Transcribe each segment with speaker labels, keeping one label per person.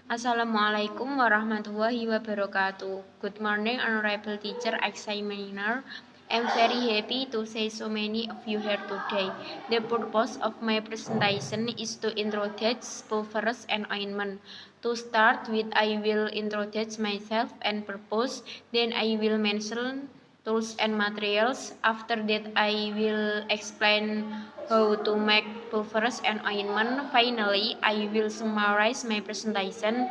Speaker 1: Assalamualaikum warahmatullahi wabarakatuh. Good morning, honorable teacher, examiner. I'm very happy to see so many of you here today. The purpose of my presentation is to introduce pulverized and ointment. To start with, I will introduce myself and purpose. Then I will mention tools and materials. After that, I will explain how to make pulverized and ointment. Finally, I will summarize my presentation.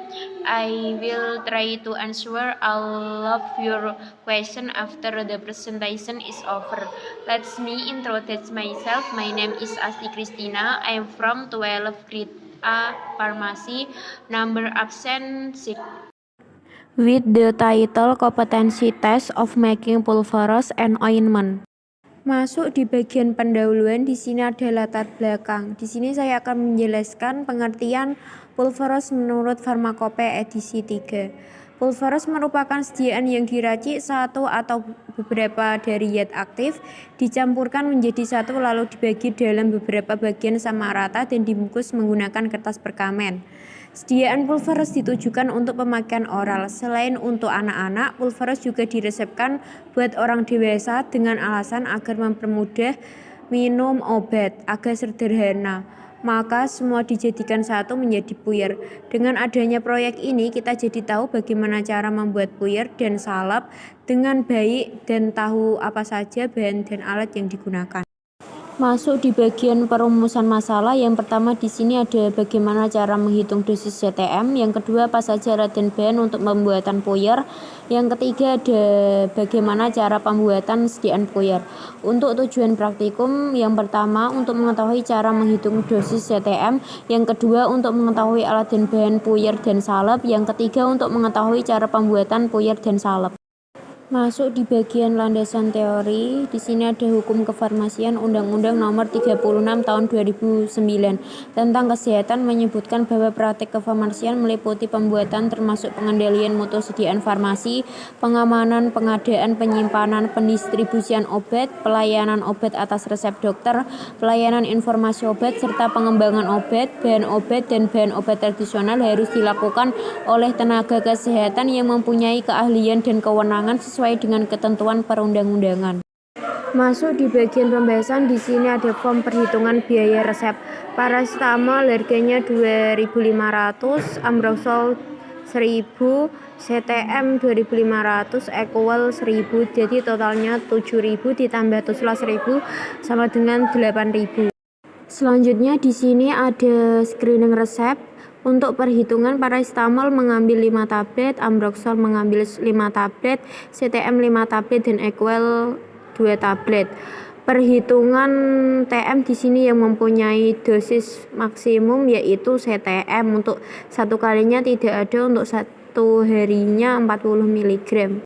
Speaker 1: I will try to answer all of your questions after the presentation is over. Let me introduce myself. My name is Asti Christina. I am from 12th grade A Pharmacy, number absent 6. With the title Competency Test of Making Pulverized and Ointment. Masuk di bagian pendahuluan, di sini ada latar belakang. Di sini saya akan menjelaskan pengertian pulverized menurut Farmakope edisi 3. Pulverized merupakan sediaan yang diracik satu atau beberapa dari zat aktif, dicampurkan menjadi satu lalu dibagi dalam beberapa bagian sama rata dan dibungkus menggunakan kertas perkamen. Sediaan pulverized ditujukan untuk pemakaian oral. Selain untuk anak-anak, pulverized juga diresepkan buat orang dewasa dengan alasan agar mempermudah minum obat agar sederhana. Maka semua dijadikan satu menjadi puyer. Dengan adanya proyek ini, kita jadi tahu bagaimana cara membuat puyer dan salep dengan baik dan tahu apa saja bahan dan alat yang digunakan. Masuk di bagian perumusan masalah. Yang pertama di sini ada bagaimana cara menghitung dosis CTM. Yang kedua apa saja alat dan bahan untuk pembuatan puyer. Yang ketiga ada bagaimana cara pembuatan sediaan puyer. Untuk tujuan praktikum, yang pertama untuk mengetahui cara menghitung dosis CTM. Yang kedua untuk mengetahui alat dan bahan puyer dan salep. Yang ketiga untuk mengetahui cara pembuatan puyer dan salep. Masuk di bagian landasan teori. Di sini ada hukum kefarmasian Undang-Undang Nomor 36 Tahun 2009 tentang kesehatan menyebutkan bahwa praktik kefarmasian meliputi pembuatan termasuk pengendalian mutu sediaan farmasi, pengamanan, pengadaan, penyimpanan, pendistribusian obat, pelayanan obat atas resep dokter, pelayanan informasi obat serta pengembangan obat, bahan obat dan bahan obat tradisional harus dilakukan oleh tenaga kesehatan yang mempunyai keahlian dan kewenangan sesuai dengan ketentuan perundang-undangan. Masuk di bagian pembahasan. Di sini ada form perhitungan biaya resep. Paracetamol harganya 2.500, Ambroxol 1.000, CTM 2.500, equal 1.000. Jadi totalnya 7.000 ditambah tusla 1.000 sama dengan 8.000. Selanjutnya di sini ada screening resep. Untuk perhitungan, paracetamol mengambil 5 tablet, Ambroxol mengambil 5 tablet, CTM 5 tablet dan equal 2 tablet. Perhitungan TM di sini yang mempunyai dosis maksimum yaitu CTM. Untuk satu kalinya tidak ada, untuk satu harinya 40 mg.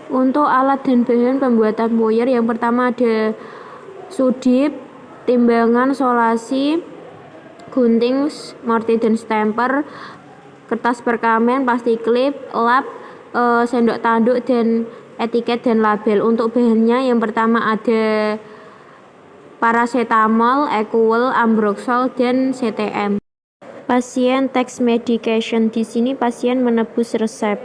Speaker 1: Untuk alat dan bahan pembuatan puyer, yang pertama ada sudip, timbangan, solasi, gunting, mortir dan stamper, kertas perkamen, plastik klip, lap, sendok tanduk dan etiket dan label. Untuk bahannya yang pertama ada paracetamol, equal, Ambroxol dan CTM. Pasien text medication. Di sini pasien menebus resep.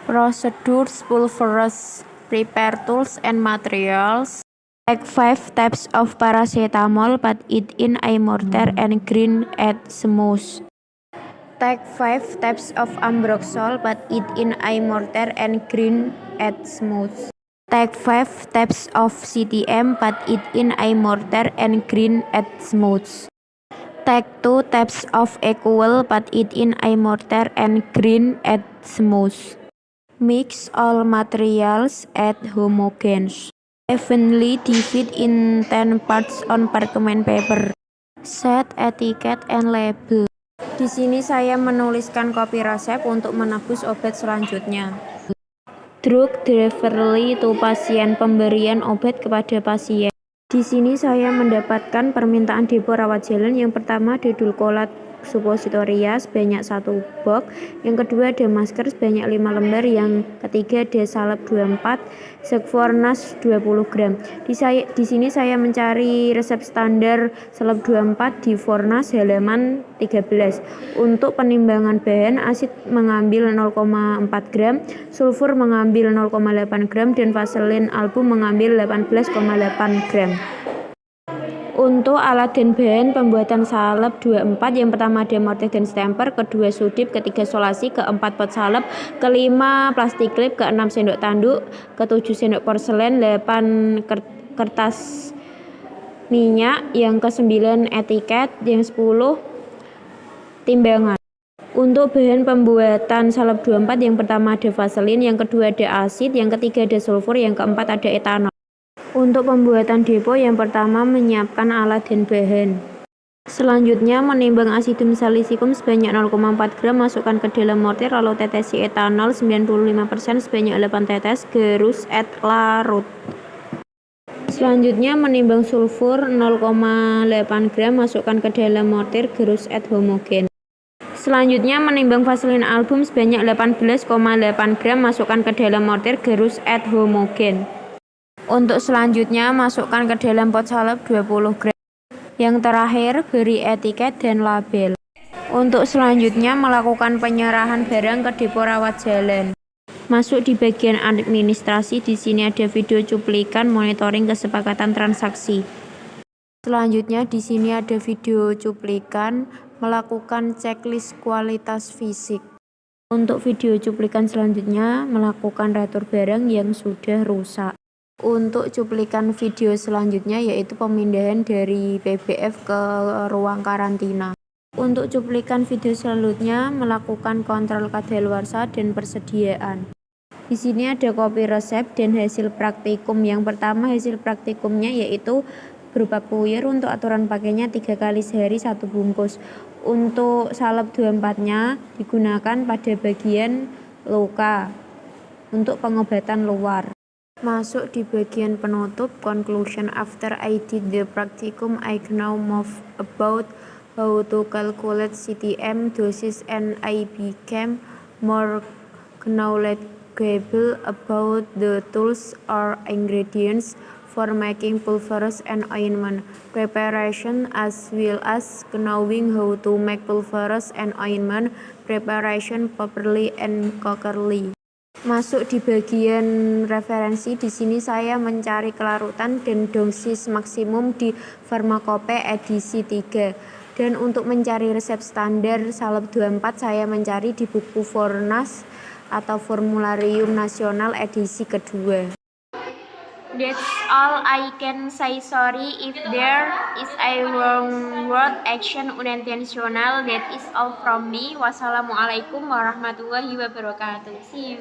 Speaker 1: Procedures pulverized. Prepare tools and materials. Take 5 taps of paracetamol, put it in a mortar and grind it smooth. Take 5 taps of Ambroxol, put it in a mortar and grind it smooth. Take 5 taps of CTM, put it in a mortar and grind it smooth. Take 2 taps of equal, put it in a mortar and grind it smooth. Mix all materials at homogeneous. Evenly divide in 10 parts on perkamen paper. Set etiket and label. Di sini saya menuliskan kopi resep untuk menebus obat selanjutnya. Drug delivery to pasien, pemberian obat kepada pasien. Di sini saya mendapatkan permintaan depo rawat jalan. Yang pertama ada dulcolat suppositoria sebanyak 1 box, yang kedua D-masker sebanyak 5 lembar, yang ketiga D-salep 24, Sekfornas 20 gram. Di sini saya mencari resep standar salep 24 di Fornas halaman 13. Untuk penimbangan bahan, asid mengambil 0,4 gram, sulfur mengambil 0,8 gram, dan vaselin album mengambil 18,8 gram. Untuk alat dan bahan pembuatan salep 24, yang pertama demortir dan stamper, kedua sudip, ketiga solasi, keempat pot salep, kelima plastik klip, keenam sendok tanduk, ketujuh sendok porselen, 8 kertas minyak, yang ke-9 etiket, yang 10 timbangan. Untuk bahan pembuatan salep 24, yang pertama ada vaselin, yang kedua ada asid, yang ketiga ada sulfur, yang keempat ada etanol. Untuk pembuatan depo, yang pertama menyiapkan alat dan bahan. Selanjutnya menimbang asidum salisikum sebanyak 0,4 gram, masukkan ke dalam mortir, lalu tetesi etanol 95% sebanyak 8 tetes, gerus larut. Selanjutnya menimbang sulfur 0,8 gram, masukkan ke dalam mortir, gerus homogen. Selanjutnya menimbang vaselin album sebanyak 18,8 gram, masukkan ke dalam mortir, gerus homogen. Untuk selanjutnya masukkan ke dalam pot salep 20 gram. Yang terakhir beri etiket dan label. Untuk selanjutnya melakukan penyerahan barang ke depo rawat jalan. Masuk di bagian administrasi, di sini ada video cuplikan monitoring kesepakatan transaksi. Selanjutnya di sini ada video cuplikan melakukan checklist kualitas fisik. Untuk video cuplikan selanjutnya melakukan retur barang yang sudah rusak. Untuk cuplikan video selanjutnya yaitu pemindahan dari PBF ke ruang karantina. Untuk cuplikan video selanjutnya melakukan kontrol kadaluarsa dan persediaan. Di sini ada kopi resep dan hasil praktikum. Yang pertama hasil praktikumnya yaitu berupa puyer untuk aturan pakainya 3 kali sehari 1 bungkus. Untuk salep 24-nya digunakan pada bagian luka untuk pengobatan luar. Masuk di bagian penutup, conclusion. After I did the practicum, I now move about how to calculate CTM doses, and I became more knowledgeable about the tools or ingredients for making pulverized and ointment preparation, as well as knowing how to make pulverized and ointment preparation properly and correctly. Masuk di bagian referensi. Di sini saya mencari kelarutan dan dosis maksimum di Farmakope edisi 3. Dan untuk mencari resep standar salep 24 saya mencari di buku Fornas atau Formularium Nasional edisi kedua. That's all I can say. Sorry if there is a wrong word, action, unintentional. That is all from me. Wassalamualaikum warahmatullahi wabarakatuh. See you.